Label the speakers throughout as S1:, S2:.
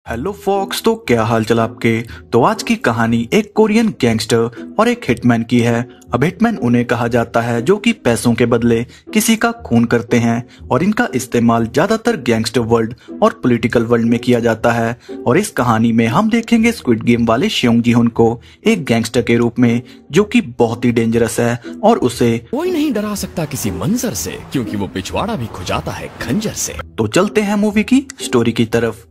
S1: Hello fox, तो क्या हाल चाल आपके। तो आज की कहानी एक कोरियन गैंगस्टर और एक हिटमैन की है। अब हिटमैन उन्हें कहा जाता है जो कि पैसों के बदले किसी का खून करते हैं और इनका इस्तेमाल ज्यादातर गैंगस्टर वर्ल्ड और पॉलिटिकल वर्ल्ड में किया जाता है। और इस कहानी में हम देखेंगे स्क्विड गेम वाले सेओंग जी हुन को एक गैंगस्टर के रूप में, जो कि बहुत ही डेंजरस है और उसे
S2: कोई नहीं डरा सकता किसी मंजर से, क्योंकि वो पिछवाड़ा भी खुजाता है खंजर से।
S1: तो चलते हैं मूवी की स्टोरी की तरफ।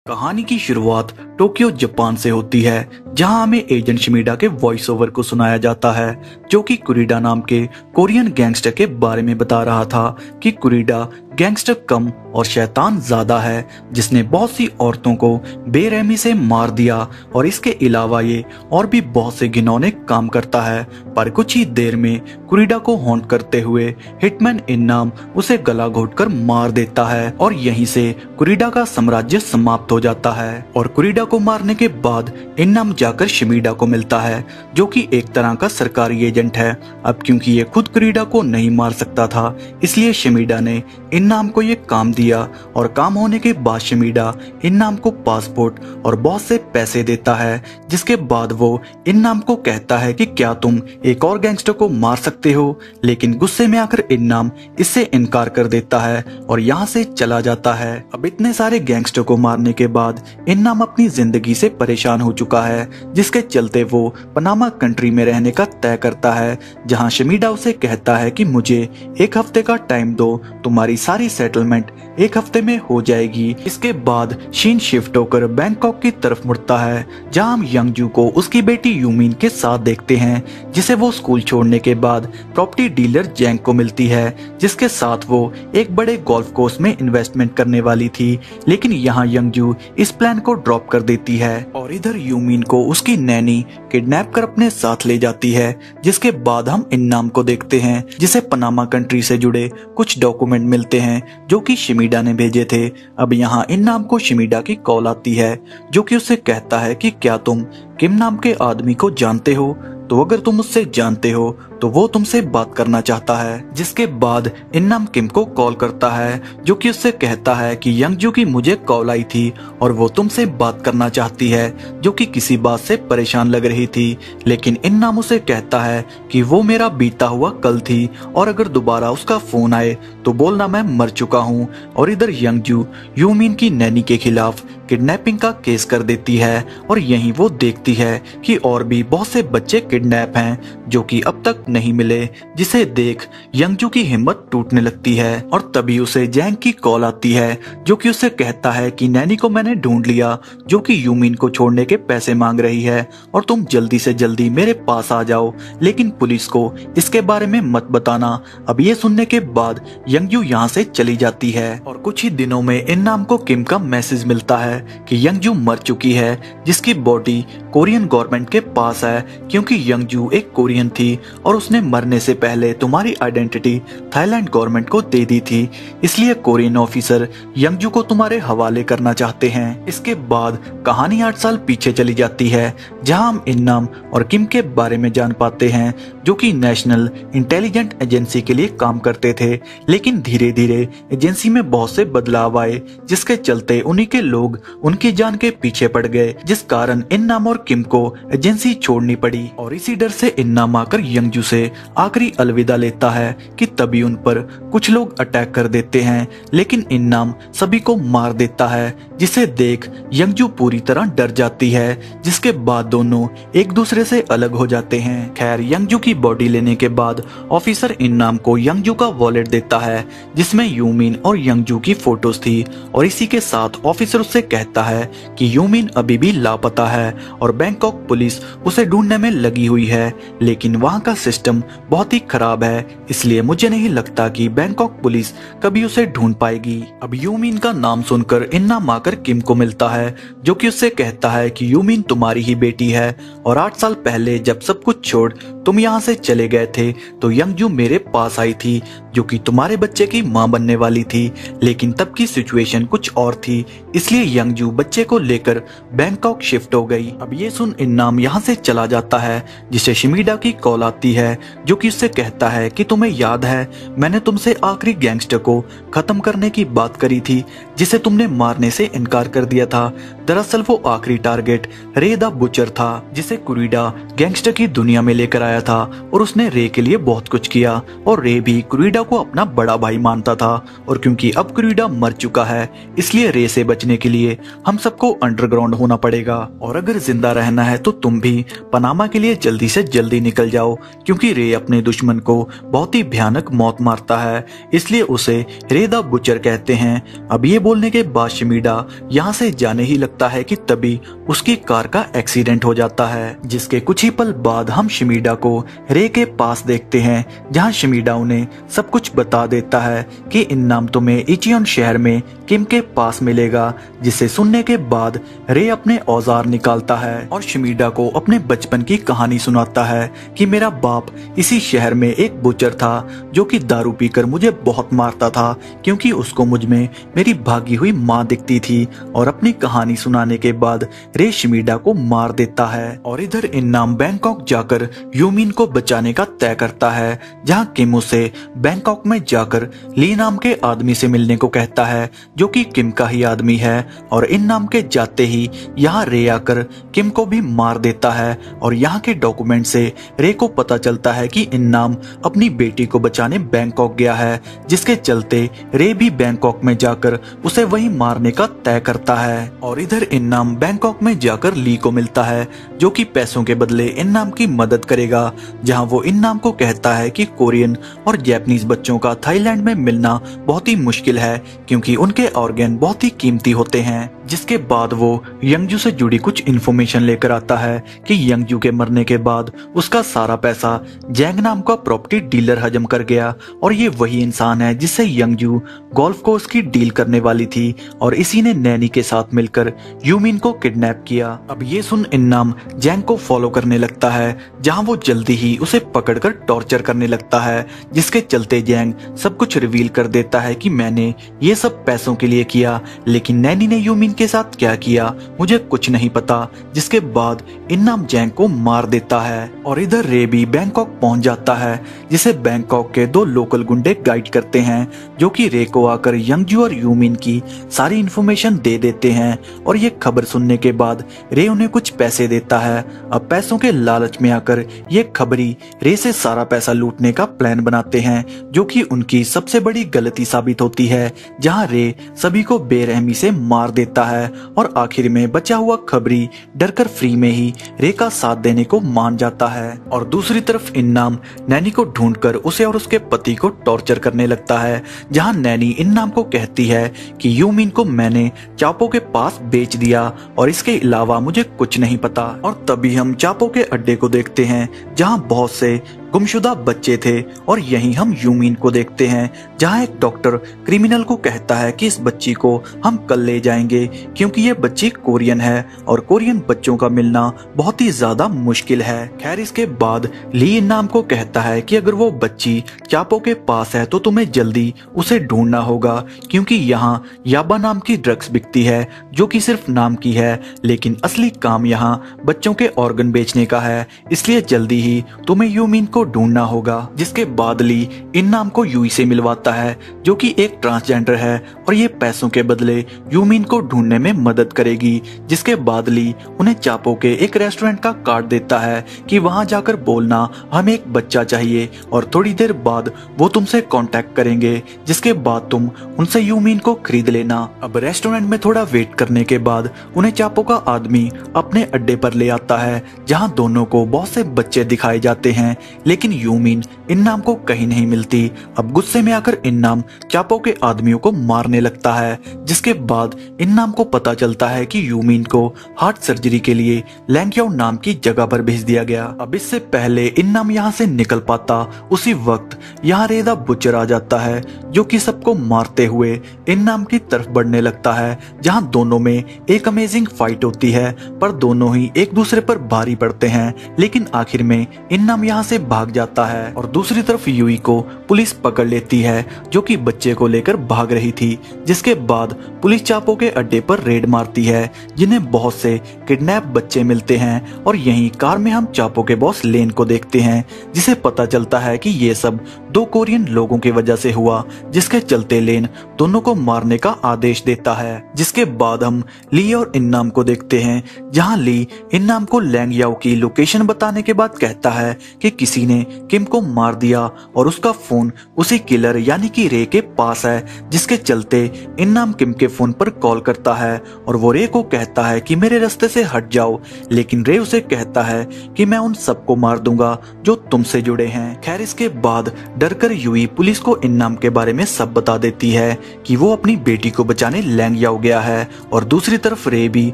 S1: कहानी की शुरुआत टोक्यो जापान से होती है, जहां हमें एजेंट शिमिडा के वॉइस ओवर को सुनाया जाता है, जो कि कुरिडा नाम के कोरियन गैंगस्टर के बारे में बता रहा था कि कुरिडा गैंगस्टर कम और शैतान ज्यादा है, जिसने बहुत सी औरतों को बेरहमी से मार दिया और इसके अलावा ये और भी बहुत से घिनौने काम करता है। पर कुछ ही देर में कुरिडा को हॉन्ट करते हुए हिटमैन इन्नाम उसे गला घोटकर मार देता है और यहीं से कुरिडा का साम्राज्य समाप्त हो जाता है। और कुरिडा को मारने के बाद इन्नाम जाकर शिमिडा को मिलता है, जो कि एक तरह का सरकारी एजेंट है। अब क्योंकि ये खुद कुरिडा को नहीं मार सकता था, इसलिए शिमिडा ने इन्नाम को ये काम दिया और काम होने के बाद शिमिडा इन्नाम को पासपोर्ट और बहुत से पैसे देता है, जिसके बाद वो इन्नाम को कहता है कि क्या तुम एक और गैंगस्टर को मार सकते हो। लेकिन गुस्से में आकर इन्नाम इससे इनकार कर देता है और यहाँ से चला जाता है। अब इतने सारे गैंगस्टर को मारने के बाद इन्नाम अपनी जिंदगी से परेशान हो चुका है, जिसके चलते वो पनामा कंट्री में रहने का तय करता है, जहाँ शिमिडा उसे कहता है कि मुझे एक हफ्ते का टाइम दो, तुम्हारी सारी सेटलमेंट एक हफ्ते में हो जाएगी। इसके बाद शीन शिफ्ट होकर बैंकॉक की तरफ मुड़ता है, जहां हम यंगजू को उसकी बेटी यूमिन के साथ देखते हैं, जिसे वो स्कूल छोड़ने के बाद प्रॉपर्टी डीलर जैंग को मिलती है, जिसके साथ वो एक बड़े गोल्फ कोर्स में इन्वेस्टमेंट करने वाली थी। लेकिन यहाँ यंगजू इस प्लान को ड्रॉप कर देती है और इधर यूमिन को उसकी नैनी किडनैप कर अपने साथ ले जाती है। जिसके बाद हम इन्नाम को देखते हैं, जिसे पनामा कंट्री से जुड़े कुछ डॉक्यूमेंट मिलते हैं जो कि शिमिडा ने भेजे थे। अब यहाँ इन्नाम को शिमिडा की कॉल आती है, जो कि उससे कहता है कि क्या तुम किम नाम के आदमी को जानते हो, तो अगर तुम उससे जानते हो तो वो तुमसे बात करना चाहता है। जिसके बाद इन्नाम किम को कॉल करता है, जो कि उससे कहता है कि यंगजू की मुझे कॉल आई थी और वो तुमसे बात करना चाहती है, जो कि किसी बात से परेशान लग रही थी। लेकिन इन्नाम उसे कहता है कि वो मेरा बीता हुआ कल थी और अगर दोबारा उसका फोन आए तो बोलना मैं मर चुका हूँ। और इधर यंगजू यूमिन की नैनी के खिलाफ किडनैपिंग का केस कर देती है और यहीं वो देखती है कि और भी बहुत से बच्चे किडनैप हैं, जो कि अब तक नहीं मिले। जिसे देख यंगजू की हिम्मत टूटने लगती है और तभी उसे जैंग की कॉल आती है, जो कि उसे कहता है कि नैनी को मैंने ढूंढ लिया, जो कि यूमिन को छोड़ने के पैसे मांग रही है और तुम जल्दी से जल्दी मेरे पास आ जाओ, लेकिन पुलिस को इसके बारे में मत बताना। अब ये सुनने के बाद यंगजू यहाँ से चली जाती है और कुछ ही दिनों में इन्नाम को किम का मैसेज मिलता है कि यंगजू मर चुकी है, जिसकी बॉडी कोरियन गवर्नमेंट के पास है, क्योंकि यंगजू एक कोरियन थी और उसने मरने से पहले तुम्हारी आइडेंटिटी थाईलैंड गवर्नमेंट को दे दी थी, इसलिए कोरियन ऑफिसर यंगजू को तुम्हारे हवाले करना चाहते हैं। इसके बाद कहानी 8 साल पीछे चली जाती है, जहां हम इन्नाम और किम के बारे में जान पाते हैं, जो कि नेशनल इंटेलिजेंट एजेंसी के लिए काम करते थे। लेकिन धीरे धीरे एजेंसी में बहुत से बदलाव आए, जिसके चलते उन्हीं के लोग उनकी जान के पीछे पड़ गए, जिस कारण इन्नाम और किम को एजेंसी छोड़नी पड़ी। और इसी डर से इन्नाम आकर यंगजू से आखिरी अलविदा लेता है कि तभी उन पर कुछ लोग अटैक कर देते हैं, लेकिन इन्नाम सभी को मार देता है, जिसे देख यंगजू पूरी तरह डर जाती है। जिसके बाद दोनों एक दूसरे से अलग हो जाते हैं। खैर, यंगजू की बॉडी लेने के बाद ऑफिसर इन्नाम को यंगजू का वॉलेट देता है, जिसमें यूमिन और यंगजू की फोटोज थी और इसी के साथ ऑफिसर उससे कहता है कि यूमिन अभी भी लापता है और बैंकॉक पुलिस उसे ढूंढने में लगी हुई है, लेकिन वहां का सिस्टम बहुत ही खराब है, इसलिए मुझे नहीं लगता कि बैंकॉक पुलिस कभी उसे ढूंढ पाएगी। अब यूमिन का नाम सुनकर इन्नाम आकर किम को मिलता है, जो कि उससे कहता है कि यूमिन तुम्हारी ही बेटी है और 8 साल पहले जब सब कुछ छोड़ तुम यहाँ से चले गए थे तो यंगजू मेरे पास आई थी, जो कि तुम्हारे बच्चे की माँ बनने वाली थी, लेकिन तब की सिचुएशन कुछ और थी, इसलिए यंगजू बच्चे को लेकर बैंकॉक शिफ्ट हो गई। अब ये सुन इन्नाम यहाँ से चला जाता है, जिसे शिमीडा की कॉल आती है जो कि उससे कहता है कि तुम्हें याद है मैंने तुमसे आखिरी गैंगस्टर को खत्म करने की बात करी थी जिसे तुमने मारने से इनकार कर दिया था। दरअसल वो आखिरी टारगेट रे द बुचर था, जिसे कुरीडा गैंगस्टर की दुनिया में लेकर आया था और उसने रे के लिए बहुत कुछ किया और रे भी कुरीडा को अपना बड़ा भाई मानता था। और क्योंकि अब कुरीडा मर चुका है इसलिए रे से बचने के लिए हम सबको अंडरग्राउंड होना पड़ेगा और अगर जिंदा रहना है तो तुम भी पनामा के लिए जल्दी से जल्दी निकल जाओ, क्योंकि रे अपने दुश्मन को बहुत ही भयानक मौत मारता है, इसलिए उसे रे द बुचर कहते हैं। अब ये बोलने के बाद शिमीडा यहाँ से जाने ही लगता है कि तभी उसकी कार का एक्सीडेंट हो जाता है, जिसके कुछ ही पल बाद हम शिमीडा को रे के पास देखते हैं, जहाँ शिमीडा उन्हें सब कुछ बता देता है कि इन्नाम तुम्हें इचियन शहर में किम के पास मिलेगा। जिसे सुनने के बाद रे अपने औजार निकालता है और शिमीडा को अपने बचपन की कहानी सुनाता है कि मेरा बाप इसी शहर में एक बुचर था जो कि दारू पीकर मुझे बहुत मारता था, क्योंकि उसको मुझ में मेरी भागी हुई माँ दिखती थी। और अपनी कहानी सुनाने के बाद रे शिमीडा को मार देता है। और इधर इन्नाम बैंकॉक जाकर यूमिन को बचाने का तय करता है, जहाँ किम उसे बैंकॉक में जाकर ली नाम के आदमी से मिलने को कहता है जो कि किम का ही आदमी है। और इन्नाम के जाते ही यहाँ रे आकर किम को भी मार देता है और यहाँ के डॉक्यूमेंट से रे को पता चलता है कि इन्नाम अपनी बेटी को बचाने बैंकॉक गया है, जिसके चलते रे भी बैंकॉक में जाकर उसे वहीं मारने का तय करता है। और इधर इन्नाम बैंकॉक में जाकर ली को मिलता है जो कि पैसों के बदले इन्नाम की मदद करेगा, जहाँ वो इन्नाम को कहता है कि कोरियन और जैपनीज बच्चों का थाईलैंड में मिलना बहुत ही मुश्किल है क्योंकि उनके ऑर्गन बहुत ही कीमती होते हैं। जिसके बाद वो यंगजू से जुड़ी कुछ इन्फॉर्मेशन लेकर आता है कि यंगजू के मरने के बाद उसका सारा पैसा जैंग नाम का प्रॉपर्टी डीलर हजम कर गया और ये वही इंसान है जिससे यंगजू गोल्फ कोर्स की डील करने वाली थी और इसी ने नैनी के साथ मिलकर यूमिन को किडनैप किया। अब ये सुन इन्नाम जैंग को फॉलो करने लगता है, जहाँ वो जल्दी ही उसे पकड़कर टॉर्चर करने लगता है, जिसके चलते जैंग सब कुछ रिवील कर देता है कि मैंने ये सब पैसों के लिए किया, लेकिन नैनी ने यूमिन के साथ क्या किया मुझे कुछ नहीं पता। जिसके बाद इन्नाम जैंग को मार देता है और इधर रे भी बैंकॉक पहुंच जाता है, जिसे बैंकॉक के दो लोकल गुंडे गाइड करते हैं जो कि रे को आकर यंगजू और यूमिन की सारी इन्फॉर्मेशन दे देते हैं। और ये खबर सुनने के बाद रे उन्हें कुछ पैसे देता है। अब पैसों के लालच में आकर ये खबरी रे से सारा पैसा लूटने का प्लान बनाते हैं, जो कि उनकी सबसे बड़ी गलती साबित होती है, जहां रे सभी को बेरहमी से मार देता है और आखिर में बचा हुआ खबरी डरकर फ्री में ही रे का साथ देने को मान जाता है। और दूसरी तरफ इन्नाम नैनी को ढूंढकर उसे और उसके पति को टॉर्चर करने लगता है, जहां नैनी इन्नाम को कहती है कि यूमिन को मैंने चापो के पास बेच दिया और इसके अलावा मुझे कुछ नहीं पता। और तभी हम चापो के अड्डे को देखते हैं, जहां बहुत से गुमशुदा बच्चे थे और यहीं हम यूमिन को देखते हैं, जहां एक डॉक्टर क्रिमिनल को कहता है कि इस बच्ची को हम कल ले जाएंगे क्योंकि ये बच्ची कोरियन है और कोरियन बच्चों का मिलना बहुत ही ज्यादा मुश्किल है। खैर इसके बाद ली इन्नाम को कहता है कि अगर वो बच्ची चापो के पास है तो तुम्हें जल्दी उसे ढूंढना होगा, क्योंकि यहाँ याबा नाम की ड्रग्स बिकती है जो कि सिर्फ नाम की है, लेकिन असली काम यहाँ बच्चों के ऑर्गन बेचने का है, इसलिए जल्दी ही तुम्हें यूमिन को ढूंढना होगा। जिसके बाद ली इन्नाम को यूई से मिलवाता है जो कि एक ट्रांसजेंडर है और ये पैसों के बदले यूमिन को ढूंढने में मदद करेगी। जिसके बाद ली उन्हें चापो के एक रेस्टोरेंट का कार्ड देता है कि वहां जाकर बोलना हमें एक बच्चा चाहिए और थोड़ी देर बाद वो तुमसे कांटेक्ट करेंगे, जिसके बाद तुम उनसे यूमिन को खरीद लेना। अब रेस्टोरेंट में थोड़ा वेट करने के बाद उन्हें चापो का आदमी अपने अड्डे पर ले आता है, जहां दोनों को बहुत से बच्चे दिखाए जाते हैं, लेकिन यूमिन इन्नाम को कहीं नहीं मिलती। अब गुस्से में आकर इन्नाम चापो के आदमियों को मारने लगता है, जिसके बाद इन्नाम को पता चलता है कि यूमिन को हार्ट सर्जरी के लिए लैंगयाओ नाम की जगह पर भेज दिया गया। अब इससे पहले इन्नाम यहाँ से निकल पाता, उसी वक्त यहाँ रे द बुचर आ जाता है जो कि सबको मारते हुए इन्नाम की तरफ बढ़ने लगता है, जहाँ दोनों में एक अमेजिंग फाइट होती है, पर दोनों ही एक दूसरे पर भारी पड़ते हैं। लेकिन आखिर में इन्नाम यहाँ से भाग जाता है और दूसरी तरफ यूई को पुलिस पकड़ लेती है जो कि बच्चे को लेकर भाग रही थी। जिसके बाद पुलिस चापो के अड्डे पर रेड मारती है जिन्हें बहुत से किडनैप बच्चे मिलते हैं और यहीं कार में हम चापो के बॉस लेन को देखते हैं जिसे पता चलता है कि ये सब 2 कोरियन लोगों की वजह से हुआ, जिसके चलते लेन दोनों को मारने का आदेश देता है। जिसके बाद हम ली और इन्नाम को देखते हैं जहां ली इन्नाम को लैंग याओ की लोकेशन बताने के बाद कहता है कि किसी ने किम को मार दिया और उसका फोन उसी किलर यानी कि रे के पास है। जिसके चलते इन्नाम किम के फोन पर कॉल करता है और वो रे को कहता है कि मेरे रास्ते से हट जाओ, लेकिन रे उसे कहता है कि मैं उन सबको मार दूंगा जो तुमसे जुड़े हैं। खैर इसके बाद डरकर यूई पुलिस को इन्नाम के बारे में सब बता देती है कि वो अपनी बेटी को बचाने लैंग याओ गया है और दूसरी तरफ रे भी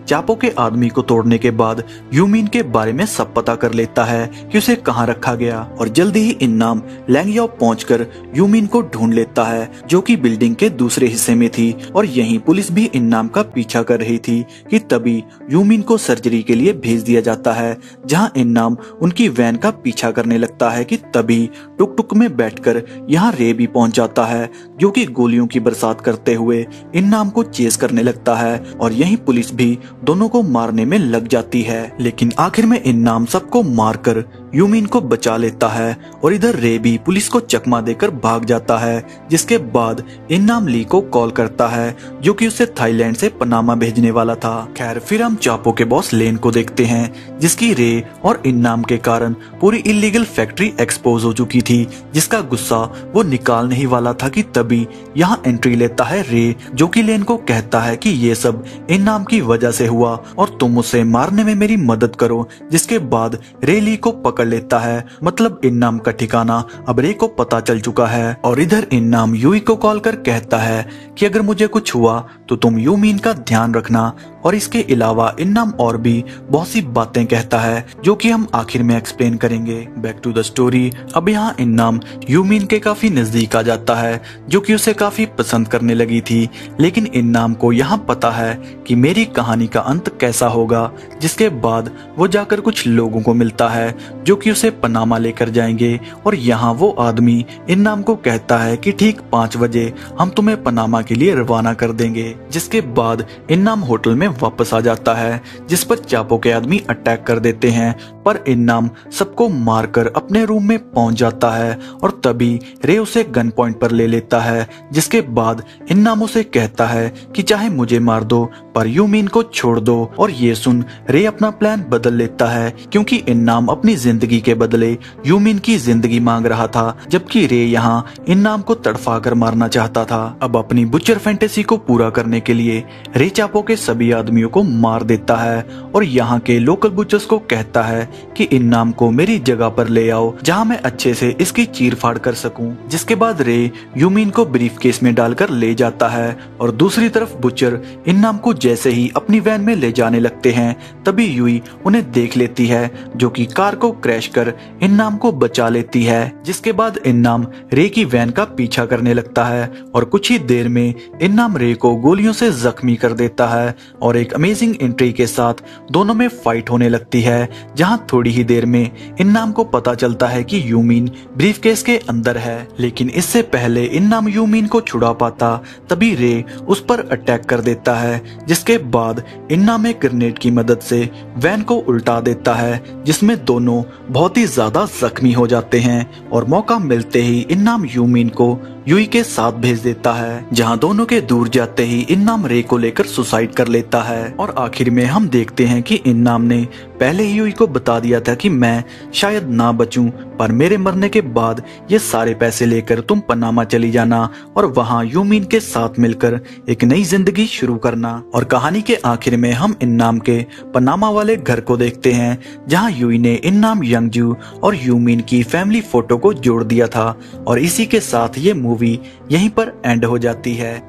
S1: चापो के आदमी को तोड़ने के बाद यूमिन के बारे में सब पता कर लेता है कि उसे कहां रखा गया और जल्दी ही इन्नाम लैंग याओ पहुंचकर यूमिन को ढूंढ लेता है जो कि बिल्डिंग के दूसरे हिस्से में थी और यहीं पुलिस भी इन्नाम का पीछा कर रही थी कि तभी यूमिन को सर्जरी के लिए भेज दिया जाता है। जहां इन्नाम उनकी वैन का पीछा करने लगता है कि तभी टुक टुक में बैठकर यहाँ रे भी पहुंच जाता है जो कि गोलियों की बरसात करते हुए इन्नाम को चेस करने लगता है और यहीं पुलिस भी दोनों को मारने में लग जाती है। लेकिन आखिर में इन्नाम सबको मारकर यूमिन को बचा लेता है और इधर रे भी पुलिस को चकमा देकर भाग जाता है। जिसके बाद इन्नाम ली को कॉल करता है जो कि उसे थाईलैंड से पनामा भेजने वाला था। खैर फिर हम चापो के बॉस लेन को देखते हैं जिसकी रे और इन्नाम के कारण पूरी इलीगल फैक्ट्री एक्सपोज हो चुकी थी, जिसका गुस्सा वो निकालने ही वाला था कि तभी यहाँ एंट्री लेता है रे जो कि लेन को कहता है कि ये सब इन्नाम की वजह से हुआ और तुम उसे मारने में मेरी मदद करो। जिसके बाद रे ली को पकड़ लेता है, मतलब इन्नाम का ठिकाना अब रे को पता चल चुका है और इधर इन्नाम यूई को कॉल कर कहता है कि अगर मुझे कुछ हुआ तो तुम यूमिन का ध्यान रखना और इसके अलावा इन्नाम और भी बहुत सी बातें कहता है जो कि हम आखिर में एक्सप्लेन करेंगे। Back to the story. अब यहाँ इन्नाम यूमिन के काफी नजदीक आ जाता है जो कि उसे काफी पसंद करने लगी थी, लेकिन इन्नाम को यहाँ पता है कि मेरी कहानी का अंत कैसा होगा। जिसके बाद वो जाकर कुछ लोगों को मिलता है जो कि उसे पनामा लेकर जाएंगे और यहाँ वो आदमी इन्नाम को कहता है कि ठीक 5 बजे हम तुम्हें पनामा के लिए रवाना कर देंगे। जिसके बाद इन्नाम होटल में वापस आ जाता है जिस पर चापो के आदमी अटैक कर देते हैं, पर इन्नाम सबको मारकर अपने रूम में पहुंच जाता है और तभी रे उसे गन पॉइंट पर ले लेता है। जिसके बाद इन्नाम उसे कहता है कि चाहे मुझे मार दो पर यूमिन को छोड़ दो और ये सुन रे अपना प्लान बदल लेता है क्योंकि इन्नाम अपनी जिंदगी के बदले यूमिन की जिंदगी मांग रहा था, जबकि रे यहाँ इन्नाम को तड़फा कर मारना चाहता था। अब अपनी बुचर फैंटेसी को पूरा करने के लिए रे चापो के सभी आदमियों को मार देता है और यहाँ के लोकल बुचर्स को कहता है कि इन्नाम को मेरी जगह पर ले आओ जहाँ मैं अच्छे से इसकी चीर फाड़ कर सकूं। जिसके बाद रे यूमिन को ब्रीफ केस में डालकर ले जाता है और दूसरी तरफ बुचर इन्नाम को जैसे ही अपनी वैन में ले जाने लगते हैं तभी यूई उन्हें देख लेती है जो कि कार को क्रैश कर इन्नाम को बचा लेती है। जिसके बाद इन्नाम रे की वैन का पीछा करने लगता है और कुछ ही देर में इन्नाम रे को गोलियों से जख्मी कर देता है और एक अमेजिंग एंट्री के साथ दोनों में फाइट होने लगती है, जहां थोड़ी ही देर में इन्नाम को पता चलता है कि यूमिन ब्रीफकेस के अंदर है। लेकिन इससे पहले इन्नाम यूमिन को छुड़ा पाता तभी रे उस पर अटैक कर देता है, जिसके बाद इन्नाम एक ग्रेनेड की मदद से वैन को उल्टा देता है जिसमें दोनों बहुत ही ज्यादा जख्मी हो जाते हैं और मौका मिलते ही इन्नाम यूमिन को यूई के साथ भेज देता है, जहां दोनों के दूर जाते ही इन्नाम रे को लेकर सुसाइड कर लेता है। और आखिर में हम देखते हैं कि इन्नाम ने पहले ही यूई को बता दिया था कि मैं शायद ना बचूं, पर मेरे मरने के बाद ये सारे पैसे लेकर तुम पनामा चली जाना और वहां यूमिन के साथ मिलकर एक नई जिंदगी शुरू करना। और कहानी के आखिर में हम इन्नाम के पनामा वाले घर को देखते हैं जहां यूई ने इन्नाम, यंगजू और यूमिन की फैमिली फोटो को जोड़ दिया था और इसी के साथ ये मूवी यहीं पर एंड हो जाती है।